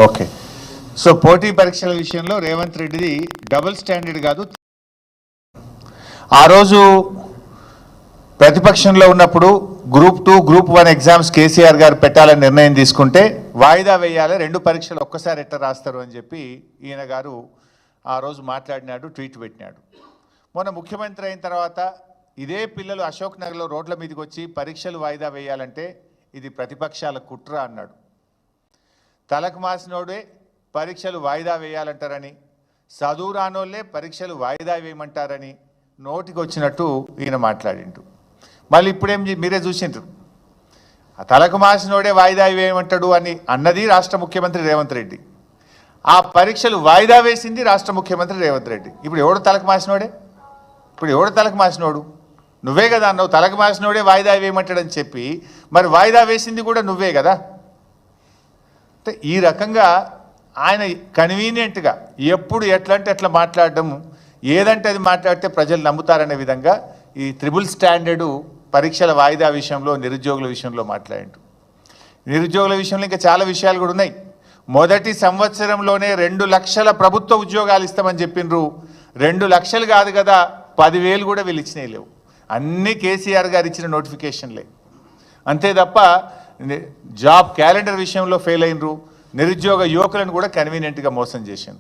Okay. So పోటీ పరీక్షల విషయంలో రేవంత్ రెడ్డిది డబుల్ స్టాండర్డ్ కాదు. ఆ రోజు ప్రతిపక్షంలో ఉన్నప్పుడు గ్రూప్ 2, గ్రూప్ 1 ఎగ్జామ్స్ కేసీఆర్ గారు పెట్టాలని నిర్ణయం తీసుకుంటే వాయిదా వేయాలి, 2 పరీక్షలు ఒక్కసారి ఎట్లా రాస్తారు అని చెప్పి ఈయన గారు ఆ రోజు మాట్లాడినాడు, ట్వీట్ పెట్టినాడు. మొన్న ముఖ్యమంత్రి అయిన తర్వాత ఇదే పిల్లలు అశోక్ నగర్లో రోడ్ల మీదకి వచ్చి పరీక్షలు వాయిదా వేయాలంటే ఇది ప్రతిపక్షాల కుట్ర అన్నాడు. తలకు మాసినోడే పరీక్షలు వాయిదా వేయాలంటారని, చదువు రానోళ్ళే పరీక్షలు వాయిదా వేయమంటారని నోటికి వచ్చినట్టు ఈయన మాట్లాడిండు. మళ్ళీ ఇప్పుడేం మీరే చూసిండ్రు, తలకు మాసినోడే వాయిదా వేయమంటాడు అని అన్నది రాష్ట్ర ముఖ్యమంత్రి రేవంత్ రెడ్డి. ఆ పరీక్షలు వాయిదా వేసింది రాష్ట్ర ముఖ్యమంత్రి రేవంత్ రెడ్డి. ఇప్పుడు ఎవడు తలకు మాసినోడే? ఇప్పుడు ఎవడు తలకు మాసినోడు? నువ్వే కదా అన్నావు తలకు మాసినోడే వాయిదా వేయమంటాడని చెప్పి, మరి వాయిదా వేసింది కూడా నువ్వే కదా. అంటే ఈ రకంగా ఆయన కన్వీనియంట్గా ఎప్పుడు ఎట్లంటే అట్లా మాట్లాడడం, ఏదంటే అది మాట్లాడితే ప్రజలు నమ్ముతారనే విధంగా ఈ త్రిబుల్ స్టాండర్డు పరీక్షల వాయిదా విషయంలో, నిరుద్యోగుల విషయంలో మాట్లాడిండు. నిరుద్యోగుల విషయంలో ఇంకా చాలా విషయాలు కూడా ఉన్నాయి. మొదటి సంవత్సరంలోనే 2 లక్షల ప్రభుత్వ ఉద్యోగాలు ఇస్తామని చెప్పిండ్రు. 2 లక్షలు కాదు కదా, 10,000 కూడా వీళ్ళు ఇచ్చినవి లేవు. అన్నీ కేసీఆర్ గారు ఇచ్చిన నోటిఫికేషన్లే. అంతే తప్ప జాబ్ క్యాలెండర్ విషయంలో ఫెయిల్ అయినరు. నిరుద్యోగ యువకులను కూడా కన్వీనియంట్గా మోసం చేసిండ్రు.